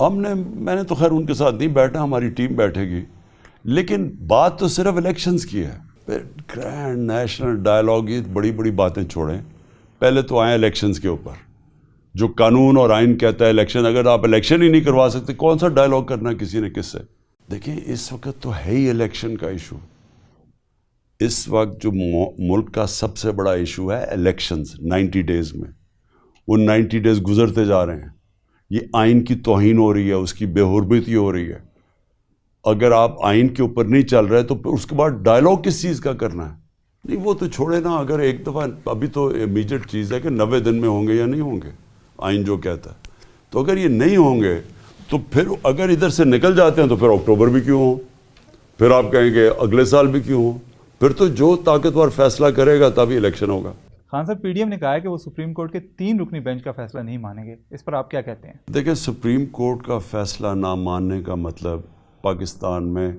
میں نے تو خیر ان کے ساتھ نہیں بیٹھا، ہماری ٹیم بیٹھے گی، لیکن بات تو صرف الیکشنز کی ہے. پھر گرینڈ نیشنل ڈائلاگ، یہ بڑی بڑی باتیں چھوڑیں، پہلے تو آئیں الیکشنز کے اوپر. جو قانون اور آئین کہتا ہے الیکشن، اگر آپ الیکشن ہی نہیں کروا سکتے کون سا ڈائلاگ کرنا ہے کسی نے کس سے؟ دیکھیں اس وقت تو ہے ہی الیکشن کا ایشو. اس وقت جو ملک کا سب سے بڑا ایشو ہے الیکشنز 90 ڈیز میں، وہ 90 ڈیز گزرتے جا رہے ہیں. یہ آئین کی توہین ہو رہی ہے، اس کی بے حرمتی ہو رہی ہے. اگر آپ آئین کے اوپر نہیں چل رہے تو پھر اس کے بعد ڈائلاگ کس چیز کا کرنا ہے؟ نہیں وہ تو چھوڑے نا. اگر ایک دفعہ ابھی تو امیجیٹ چیز ہے کہ 90 دن میں ہوں گے یا نہیں ہوں گے، آئین جو کہتا ہے. تو اگر یہ نہیں ہوں گے تو پھر اگر ادھر سے نکل جاتے ہیں تو پھر اکتوبر بھی کیوں ہوں، پھر آپ کہیں گے اگلے سال بھی کیوں ہوں. پھر تو جو طاقتور فیصلہ کرے گا تبھی الیکشن ہوگا. خان صاحب، پی ڈی ایم نے کہا ہے کہ وہ سپریم کورٹ کے 3 رکنی بینچ کا فیصلہ نہیں مانیں گے، اس پر آپ کیا کہتے ہیں؟ دیکھیں سپریم کورٹ کا فیصلہ نہ ماننے کا مطلب پاکستان میں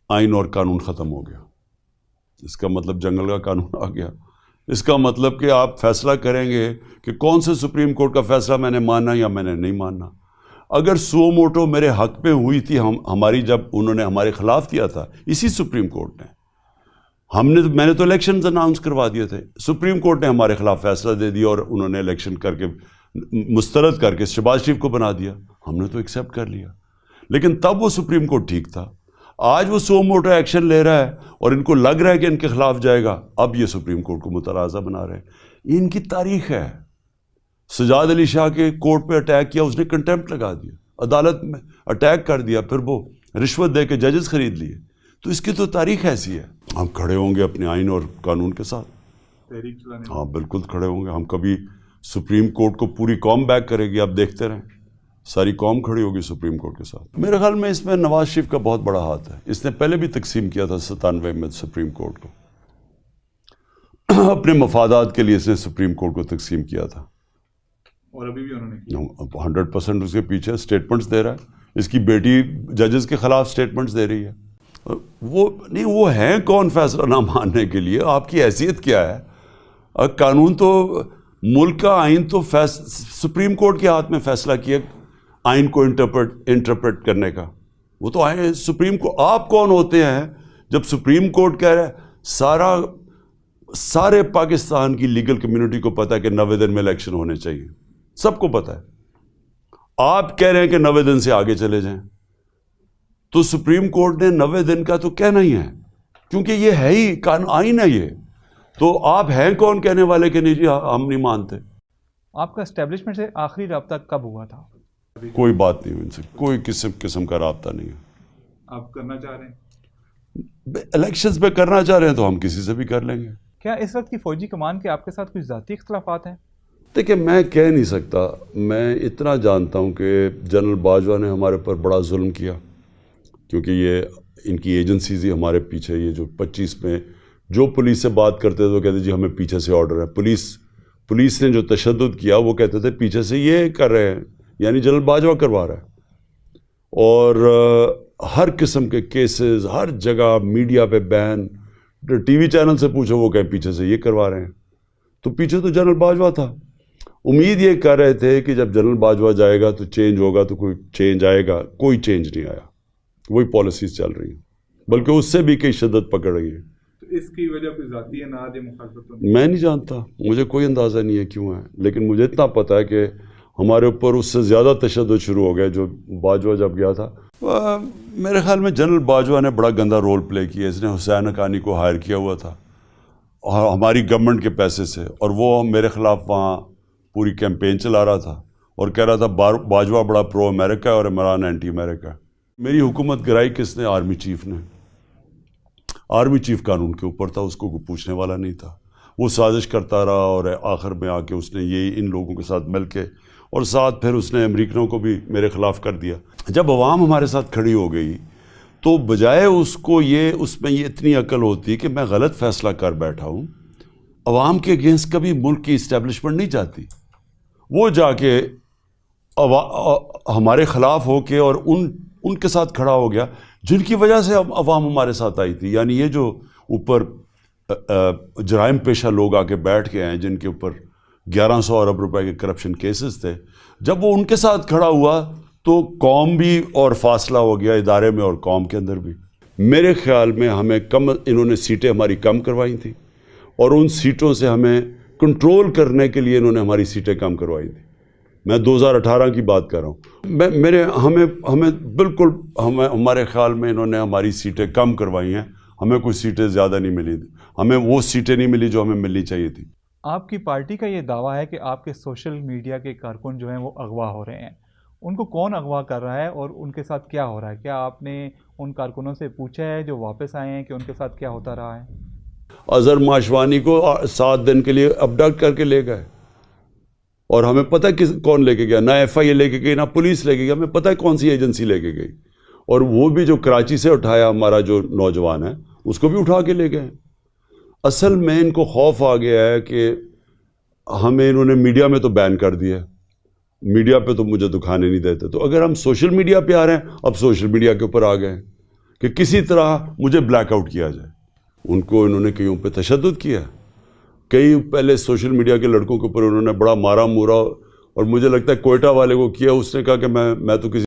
آئین اور قانون ختم ہو گیا. اس کا مطلب جنگل کا قانون آ گیا. اس کا مطلب کہ آپ فیصلہ کریں گے کہ کون سے سپریم کورٹ کا فیصلہ میں نے ماننا یا میں نے نہیں ماننا. اگر سو موٹو میرے حق پہ ہوئی تھی ہماری، جب انہوں نے ہمارے خلاف کیا تھا اسی سپریم کورٹ نے، میں نے تو الیکشنز اناؤنس کروا دیے تھے، سپریم کورٹ نے ہمارے خلاف فیصلہ دے دیا اور انہوں نے الیکشن کر کے مسترد کر کے شہباز شریف کو بنا دیا. ہم نے تو ایکسیپٹ کر لیا، لیکن تب وہ سپریم کورٹ ٹھیک تھا. آج وہ سو موٹو ایکشن لے رہا ہے اور ان کو لگ رہا ہے کہ ان کے خلاف جائے گا، اب یہ سپریم کورٹ کو متنازع بنا رہے ہیں. یہ ان کی تاریخ ہے. سجاد علی شاہ کے کورٹ پہ اٹیک کیا، اس نے کنٹیمپٹ لگا دیا، عدالت میں اٹیک کر دیا، پھر وہ رشوت دے کے ججز خرید لیے. تو اس کی تو تاریخ ایسی ہے. ہم کھڑے ہوں گے اپنے آئین اور قانون کے ساتھ، ہاں بالکل کھڑے ہوں گے. ہم کبھی سپریم کورٹ کو پوری قوم بیک کرے گی، آپ دیکھتے رہیں، ساری قوم کھڑی ہوگی سپریم کورٹ کے ساتھ. میرے خیال میں اس میں نواز شریف کا بہت بڑا ہاتھ ہے. اس نے پہلے بھی تقسیم کیا تھا 97 میں سپریم کورٹ کو، اپنے مفادات کے لیے اس نے سپریم کورٹ کو تقسیم کیا تھا، اور ابھی بھی انہوں نے 100% اس کے پیچھے اسٹیٹمنٹس دے رہا ہے. اس کی بیٹی ججز کے خلاف اسٹیٹمنٹس دے رہی ہے. وہ نہیں، وہ ہیں کون فیصلہ نہ ماننے کے لیے؟ آپ کی حیثیت کیا ہے؟ قانون تو ملک کا آئین تو سپریم کورٹ کے ہاتھ میں فیصلہ کیا آئین کو انٹرپریٹ کرنے کا. وہ تو آئین سپریم کو، آپ کون ہوتے ہیں جب سپریم کورٹ کہہ رہا ہے؟ سارے پاکستان کی لیگل کمیونٹی کو پتہ ہے کہ 90 دن میں الیکشن ہونے چاہیے، سب کو پتہ ہے. آپ کہہ رہے ہیں کہ 90 دن سے آگے چلے جائیں، تو سپریم کورٹ نے 90 دن کا تو کہنا ہی ہے، کیونکہ یہ ہے ہی قانون، آئین ہے یہ. تو آپ ہیں کون کہنے والے کہ نہیں جی ہم نہیں مانتے؟ آپ کا اسٹیبلشمنٹ سے آخری رابطہ کب ہوا تھا؟ کوئی بات نہیں، ان سے کوئی قسم کا رابطہ نہیں ہے. آپ کرنا چاہ رہے ہیں؟ الیکشنز پہ کرنا چاہ رہے ہیں تو ہم کسی سے بھی کر لیں گے. کیا اس وقت کی فوجی کمان کے آپ کے ساتھ کچھ ذاتی اختلافات ہیں؟ دیکھیں میں کہہ نہیں سکتا. میں اتنا جانتا ہوں کہ جنرل باجوہ نے ہمارے پر بڑا ظلم کیا، کیونکہ یہ ان کی ایجنسیز ہی ہمارے پیچھے، یہ جو 25 میں جو پولیس سے بات کرتے تھے وہ کہتے جی ہمیں پیچھے سے آرڈر ہے. پولیس نے جو تشدد کیا وہ کہتے تھے پیچھے سے یہ کر رہے ہیں، یعنی جنرل باجوہ کروا رہا ہے. اور ہر قسم کے کیسز ہر جگہ، میڈیا پہ بین، ٹی وی چینل سے پوچھو وہ کہیں پیچھے سے یہ کروا رہے ہیں. تو پیچھے تو جنرل باجوہ تھا. امید یہ کر رہے تھے کہ جب جنرل باجوہ جائے گا تو چینج ہوگا، تو کوئی چینج آئے گا. کوئی چینج نہیں آیا، وہی پالیسیز چل رہی ہیں، بلکہ اس سے بھی کئی شدت پکڑ رہی ہے. اس کی وجہ کوئی ذاتی اناد یا مخالفت؟ میں نہیں جانتا، مجھے کوئی اندازہ نہیں ہے کیوں ہے، لیکن مجھے اتنا پتہ ہے کہ ہمارے اوپر اس سے زیادہ تشدد شروع ہو گیا جو باجوہ جب گیا تھا. میرے خیال میں جنرل باجوہ نے بڑا گندا رول پلے کیا. اس نے حسین حقانی کو ہائر کیا ہوا تھا اور ہماری گورنمنٹ کے پیسے سے، اور وہ میرے خلاف وہاں پوری کیمپین چلا رہا تھا اور کہہ رہا تھا باجوہ بڑا پرو امریکہ اور عمران اینٹی امریکہ. میری حکومت گرائی کس نے؟ آرمی چیف نے. آرمی چیف قانون کے اوپر تھا، اس کو کوئی پوچھنے والا نہیں تھا. وہ سازش کرتا رہا اور آخر میں آ کے اس نے یہ ان لوگوں کے ساتھ مل کے، اور ساتھ پھر اس نے امریکنوں کو بھی میرے خلاف کر دیا. جب عوام ہمارے ساتھ کھڑی ہو گئی تو بجائے اس میں یہ اتنی عقل ہوتی کہ میں غلط فیصلہ کر بیٹھا ہوں، عوام کے اگینسٹ کبھی ملک کی اسٹیبلشمنٹ نہیں چاہتی. وہ جا کے ہمارے خلاف ہو کے اور ان کے ساتھ کھڑا ہو گیا جن کی وجہ سے عوام ہمارے ساتھ آئی تھی. یعنی یہ جو اوپر جرائم پیشہ لوگ آ کے بیٹھ کے ہیں، جن کے اوپر 1100 ارب روپے کے کرپشن کیسز تھے، جب وہ ان کے ساتھ کھڑا ہوا تو قوم بھی اور فاصلہ ہو گیا ادارے میں اور قوم کے اندر بھی. میرے خیال میں ہمیں انہوں نے سیٹیں ہماری کم کروائی تھیں اور ان سیٹوں سے ہمیں کنٹرول کرنے کے لیے انہوں نے ہماری سیٹیں کم کروائی تھیں. میں 2018 کی بات کر رہا ہوں. ہمیں بالکل ہمارے خیال میں انہوں نے ہماری سیٹیں کم کروائی ہیں. ہمیں کوئی سیٹیں زیادہ نہیں ملی تھی. ہمیں وہ سیٹیں نہیں ملی جو ہمیں ملنی چاہیے تھی. آپ کی پارٹی کا یہ دعویٰ ہے کہ آپ کے سوشل میڈیا کے کارکن جو ہیں وہ اغوا ہو رہے ہیں. ان کو کون اغوا کر رہا ہے اور ان کے ساتھ کیا ہو رہا ہے؟ کیا آپ نے ان کارکنوں سے پوچھا ہے جو واپس آئے ہیں کہ ان کے ساتھ کیا ہوتا رہا ہے؟ اظہر ماشوانی کو 7 دن کے لیے ابڈکٹ کر کے لے گئے اور ہمیں پتہ کون لے کے گیا. نہ ایف آئی اے لے کے گئی، نہ پولیس لے کے گئی. ہمیں پتہ ہے کون سی ایجنسی لے کے گئی. اور وہ بھی جو کراچی سے اٹھایا ہمارا جو نوجوان ہے اس کو بھی اٹھا کے لے گئے. اصل میں ان کو خوف آ گیا ہے کہ ہمیں انہوں نے میڈیا میں تو بین کر دیا، میڈیا پہ تو مجھے دکھانے نہیں دیتے. تو اگر ہم سوشل میڈیا پہ آ رہے ہیں، اب سوشل میڈیا کے اوپر آ گئے ہیں کہ کسی طرح مجھے بلیک آؤٹ کیا جائے. انہوں نے کئیوں پہ تشدد کیا. کئی پہلے سوشل میڈیا کے لڑکوں کے اوپر انہوں نے بڑا مارا مورا، اور مجھے لگتا ہے کوئٹہ والے کو کیا. اس نے کہا کہ میں تو کسی